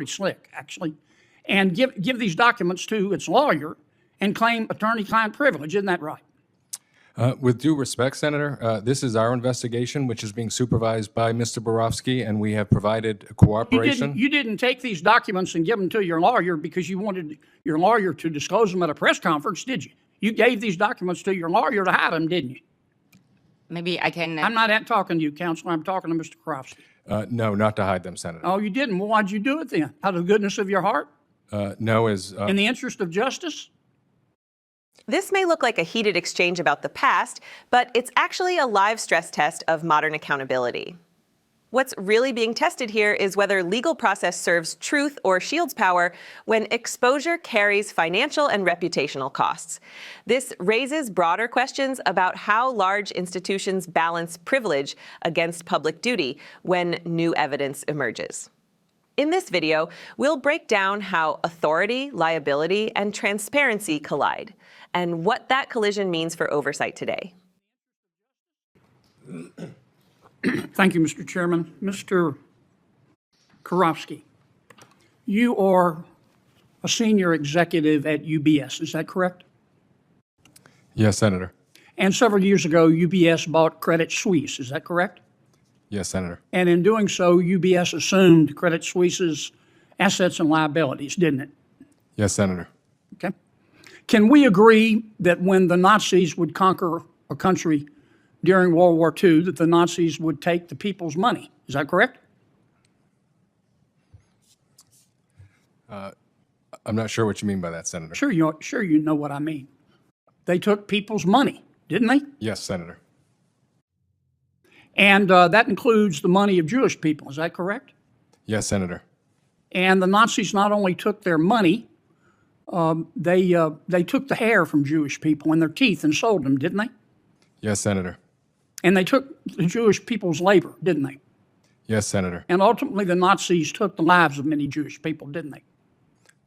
pretty slick, actually, and give these documents to its lawyer and claim attorney-client privilege. Isn't that right? With due respect, Senator, this is our investigation, which is being supervised by Mr. Borofsky, and we have provided cooperation. You didn't take these documents and give them to your lawyer because you wanted your lawyer to disclose them at a press conference, did you? You gave these documents to your lawyer to hide them, didn't you? Maybe I can. I'm not talking to you, Counselor. I'm talking to Mr. Borofsky. No, not to hide them, Senator. Oh, you didn't? Well, why'd you do it then? Out of the goodness of your heart? No, as in the interest of justice? This may look like a heated exchange about the past, but it's actually a live stress test of modern accountability. What's really being tested here is whether legal process serves truth or shields power when exposure carries financial and reputational costs. This raises broader questions about how large institutions balance privilege against public duty when new evidence emerges. In this video, we'll break down how authority, liability, and transparency collide, and what that collision means for oversight today. Thank you, Mr. Chairman. Mr. Borofsky, you are a senior executive at UBS, is that correct? yes, Senator. And several years ago, UBS bought Credit Suisse, is that correct? Yes, Senator. And in doing so, UBS assumed Credit Suisse's assets and liabilities, didn't it? Yes, Senator. Okay. Can we agree that when the Nazis would conquer a country during World War II, that the Nazis would take the people's money? Is that correct? I'm not sure what you mean by that, Senator. Sure you know what I mean. They took people's money, didn't they? Yes, Senator. And that includes the money of Jewish people, is that correct? Yes, Senator. And the Nazis not only took their money, they took the hair from Jewish people and their teeth and sold them, didn't they? Yes, Senator. And they took the Jewish people's labor, didn't they? Yes, Senator. And ultimately the Nazis took the lives of many Jewish people, didn't they?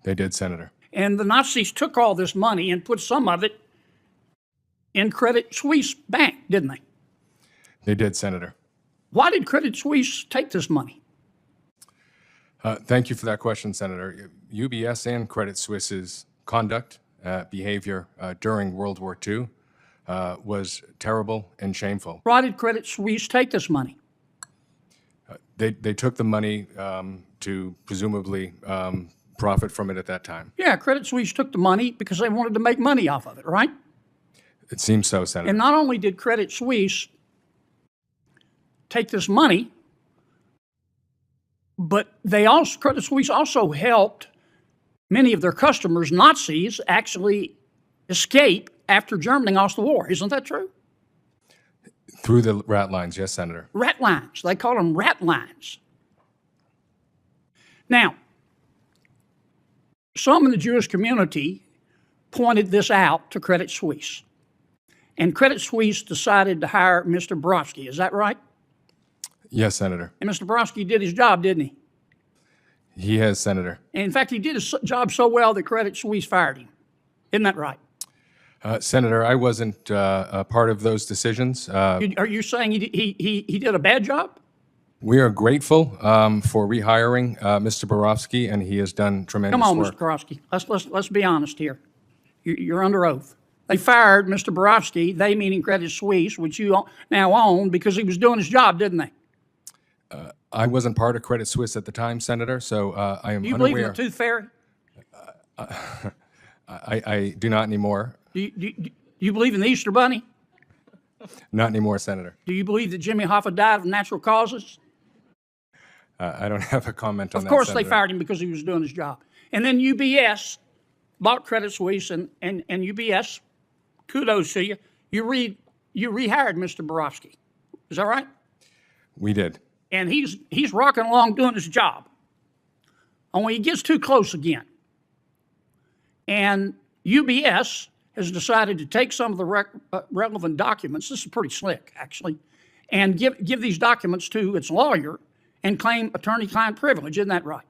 They did, Senator. And the Nazis took all this money and put some of it in Credit Suisse Bank, didn't they? They did, Senator. Why did Credit Suisse take this money? Thank you for that question, Senator. UBS and Credit Suisse's conduct, behavior during World War II was terrible and shameful. Why did Credit Suisse take this money? They took the money to presumably profit from it at that time. Yeah, Credit Suisse took the money because they wanted to make money off of it, right? It seems so, Senator. And not only did Credit Suisse take this money, but Credit Suisse also helped many of their customers, Nazis, actually escape after Germany lost the war. Isn't that true? Through the rat lines, yes, Senator. Rat lines. They call them rat lines. Now, some in the Jewish community pointed this out to Credit Suisse. And Credit Suisse decided to hire Mr. Borofsky. Is that right? Yes, Senator. And Mr. Borofsky did his job, didn't he? He has, Senator. And in fact, he did his job so well that Credit Suisse fired him. Isn't that right? Senator, I wasn't a part of those decisions. Are you saying he did a bad job? We are grateful for rehiring Mr. Borofsky, and he has done tremendous Come on, work. Mr. Borofsky. Let's be honest here. You're under oath. They fired Mr. Borofsky, they meaning Credit Suisse, which you now own, because he was doing his job, didn't they? I wasn't part of Credit Suisse at the time, Senator, so I am Do you unaware. believe in the tooth fairy? I do not anymore. Do you believe in the Easter Bunny? Not anymore, Senator. Do you believe that Jimmy Hoffa died of natural causes? I don't have a comment on that, Of course Senator. they fired him because he was doing his job. And then UBS bought Credit Suisse, and UBS, kudos to you, you rehired Mr. Borofsky. Is that right? We did. And he's rocking along doing his job. Only he gets too close again. And UBS has decided to take some of the relevant documents, this is pretty slick actually, and give these documents to its lawyer and claim attorney-client privilege. Isn't that right?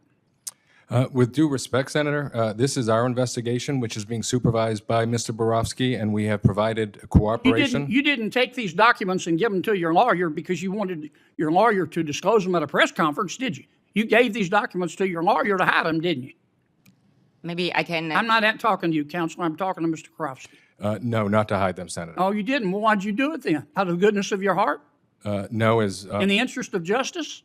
With due respect, Senator, this is our investigation, which is being supervised by Mr. Borofsky, and we have provided cooperation. You didn't take these documents and give them to your lawyer because you wanted your lawyer to disclose them at a press conference, did you? You gave these documents to your lawyer to hide them, didn't you? maybe I can. I'm not talking to you, Counselor. I'm talking to Mr. Krofsky. No, not to hide them, Senator. Oh, you didn't? Well, why'd you do it then? Out of the goodness of your heart? No, In the interest of justice?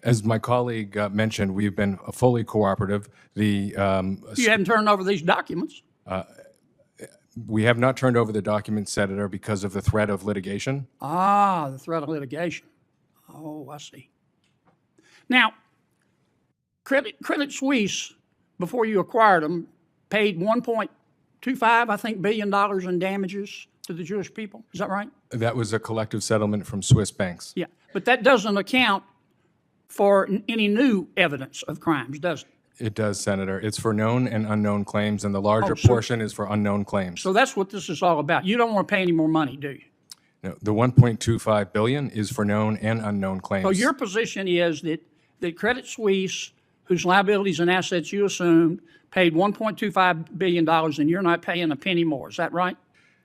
as my colleague mentioned, we've been fully cooperative. You haven't turned over these documents. We have not turned over the documents, Senator, because of the threat of litigation. Ah, the threat of litigation. Oh, I see. Now, Credit Suisse, before you acquired them, paid $1.25, I think, billion in damages to the Jewish people. Is that right? That was a collective settlement from Swiss banks. Yeah, but that doesn't account for any new evidence of crimes, does it? It does, Senator. It's for known and unknown claims, and the larger so- portion is for unknown claims. So that's what this is all about. You don't want to pay any more money, do you? No, the $1.25 billion is for known and unknown claims. So your position is that Credit Suisse, whose liabilities and assets you assumed, paid $1.25 billion, and you're not paying a penny more. Is that right?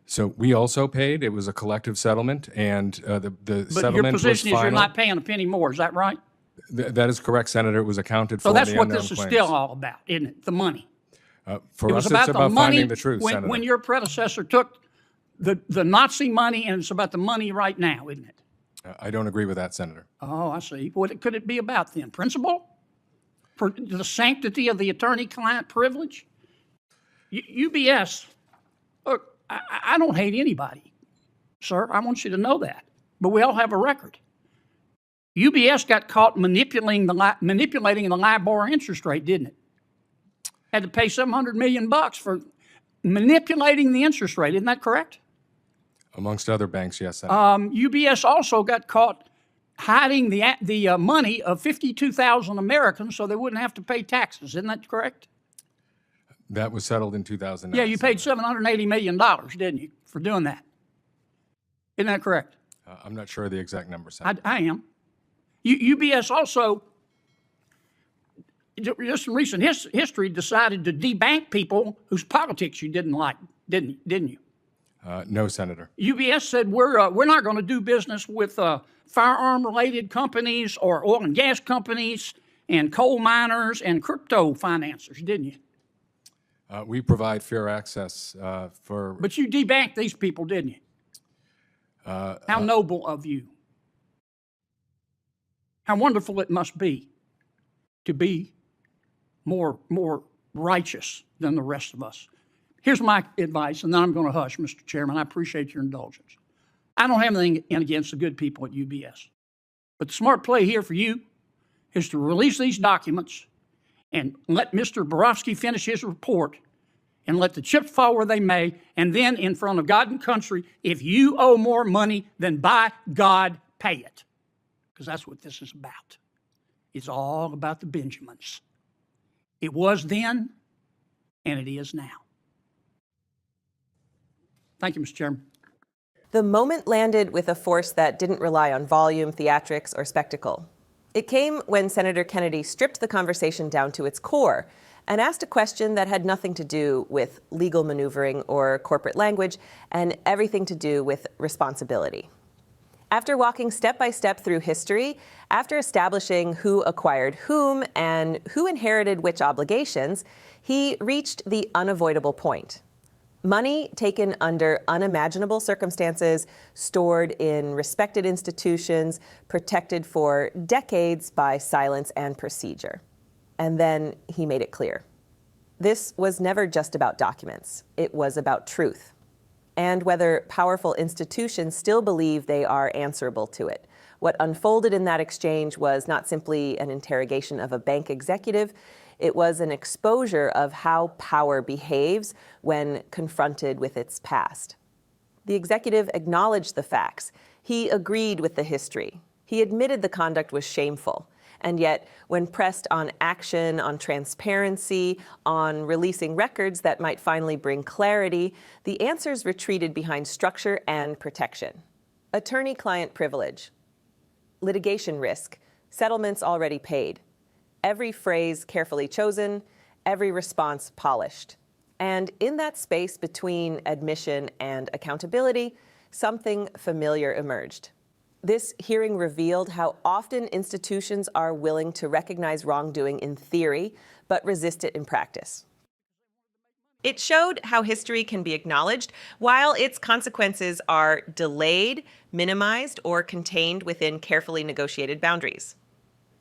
So we also paid. It was a collective settlement, and the But settlement your was position is final. you're not paying a penny more. Is that right? That is correct, Senator. It was accounted for So that's in the what unknown this is claims. still all about, isn't it? The money. For It us, was it's about the about money finding the truth, Senator. when your predecessor took the Nazi money, and it's about the money right now, isn't it? I don't agree with that, Senator. Oh, I see. What could it be about then? Principle? For the sanctity of the attorney-client privilege? UBS, look, I don't hate anybody, sir. I want you to know that. But we all have a record. UBS got caught manipulating the LIBOR interest rate, didn't it? Had to pay $700 million for manipulating the interest rate. Isn't that correct? Amongst other banks, yes, Senator. UBS also got caught hiding the money of 52,000 Americans so they wouldn't have to pay taxes. Isn't that correct? That was settled in 2009. Yeah, you paid $780 million, didn't you, for doing that? Isn't that correct? I'm not sure of the exact number, Senator. I am. UBS also, just in recent history, decided to debank people whose politics you didn't like, didn't you? No, Senator. UBS said we're not going to do business with firearm-related companies or oil and gas companies and coal miners and crypto financiers, didn't you? We provide fair access for... But you debanked these people, didn't you? How noble of you. How wonderful it must be to be more righteous than the rest of us. Here's my advice, and then I'm going to hush, Mr. Chairman. I appreciate your indulgence. I don't have anything against the good people at UBS. But the smart play here for you is to release these documents and let Mr. Borofsky finish his report and let the chips fall where they may, and then in front of God and country, if you owe more money, then by God, pay it. Because that's what this is about. It's all about the Benjamins. It was then, and it is now. Thank you, Mr. Chairman. The moment landed with a force that didn't rely on volume, theatrics, or spectacle. It came when Senator Kennedy stripped the conversation down to its core and asked a question that had nothing to do with legal maneuvering or corporate language and everything to do with responsibility. After walking step by step through history, after establishing who acquired whom and who inherited which obligations, he reached the unavoidable point. Money taken under unimaginable circumstances, stored in respected institutions, protected for decades by silence and procedure. And then he made it clear. This was never just about documents. It was about truth. And whether powerful institutions still believe they are answerable to it. What unfolded in that exchange was not simply an interrogation of a bank executive, it was an exposure of how power behaves when confronted with its past. The executive acknowledged the facts. He agreed with the history. He admitted the conduct was shameful. And yet, when pressed on action, on transparency, on releasing records that might finally bring clarity, the answers retreated behind structure and protection. Attorney-client privilege, litigation risk, settlements already paid. Every phrase carefully chosen, every response polished. And in that space between admission and accountability, something familiar emerged. This hearing revealed how often institutions are willing to recognize wrongdoing in theory, but resist it in practice. It showed how history can be acknowledged while its consequences are delayed, minimized, or contained within carefully negotiated boundaries.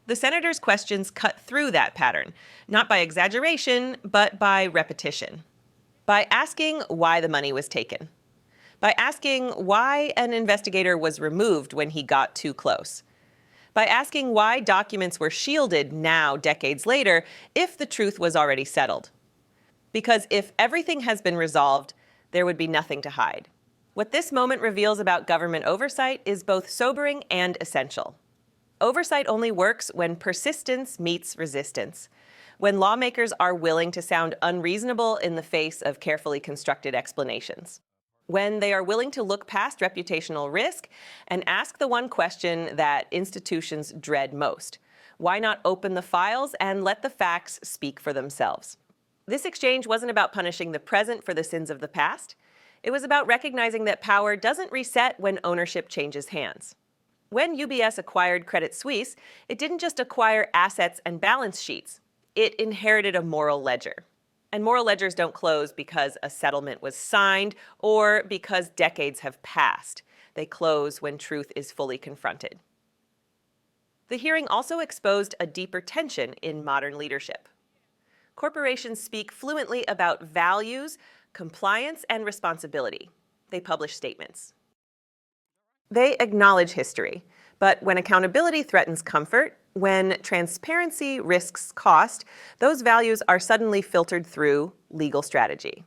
The senators' questions cut through that pattern, not by exaggeration, but by repetition. By asking why the money was taken. By asking why an investigator was removed when he got too close. By asking why documents were shielded now, decades later, if the truth was already settled. Because if everything has been resolved, there would be nothing to hide. What this moment reveals about government oversight is both sobering and essential. Oversight only works when persistence meets resistance, when lawmakers are willing to sound unreasonable in the face of carefully constructed explanations, when they are willing to look past reputational risk and ask the one question that institutions dread most: why not open the files and let the facts speak for themselves? This exchange wasn't about punishing the present for the sins of the past. It was about recognizing that power doesn't reset when ownership changes hands. When UBS acquired Credit Suisse, it didn't just acquire assets and balance sheets. It inherited a moral ledger. And moral ledgers don't close because a settlement was signed or because decades have passed. They close when truth is fully confronted. The hearing also exposed a deeper tension in modern leadership. Corporations speak fluently about values, compliance, and responsibility. They publish statements. They acknowledge history, but when accountability threatens comfort, when transparency risks cost, those values are suddenly filtered through legal strategy.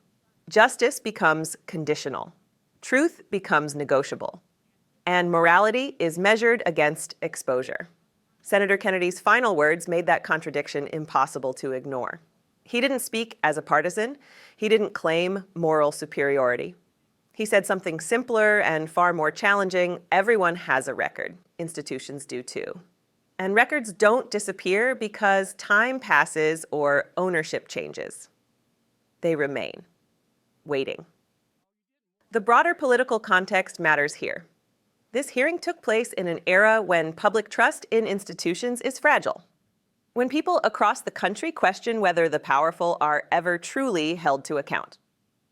Justice becomes conditional. Truth becomes negotiable. And morality is measured against exposure. Senator Kennedy's final words made that contradiction impossible to ignore. He didn't speak as a partisan. He didn't claim moral superiority. He said something simpler and far more challenging: everyone has a record. Institutions do too. And records don't disappear because time passes or ownership changes. They remain, waiting. The broader political context matters here. This hearing took place in an era when public trust in institutions is fragile. When people across the country question whether the powerful are ever truly held to account.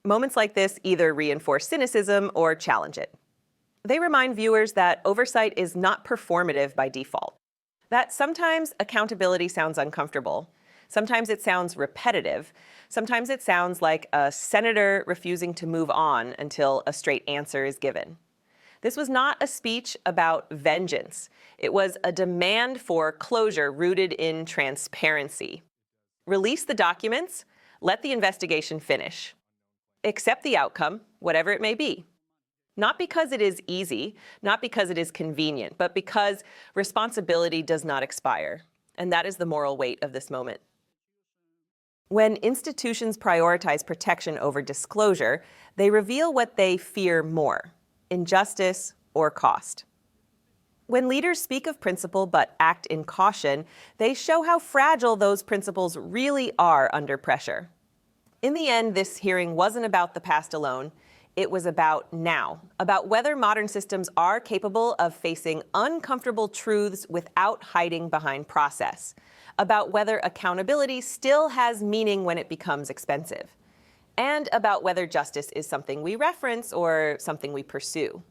Moments like this either reinforce cynicism or challenge it. They remind viewers that oversight is not performative by default. That sometimes accountability sounds uncomfortable. Sometimes it sounds repetitive. Sometimes it sounds like a senator refusing to move on until a straight answer is given. This was not a speech about vengeance. It was a demand for closure rooted in transparency. Release the documents, let the investigation finish. Accept the outcome, whatever it may be. Not because it is easy, not because it is convenient, but because responsibility does not expire. And that is the moral weight of this moment. When institutions prioritize protection over disclosure, they reveal what they fear more: injustice or cost. When leaders speak of principle but act in caution, they show how fragile those principles really are under pressure. In the end, this hearing wasn't about the past alone. It was about now, about whether modern systems are capable of facing uncomfortable truths without hiding behind process, about whether accountability still has meaning when it becomes expensive, and about whether justice is something we reference or something we pursue.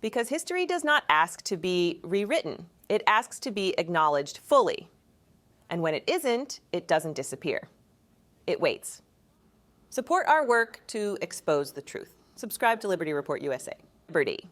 Because history does not ask to be rewritten. It asks to be acknowledged fully. And when it isn't, it doesn't disappear. It waits. Support our work to expose the truth. Subscribe to Liberty Report USA. Liberty.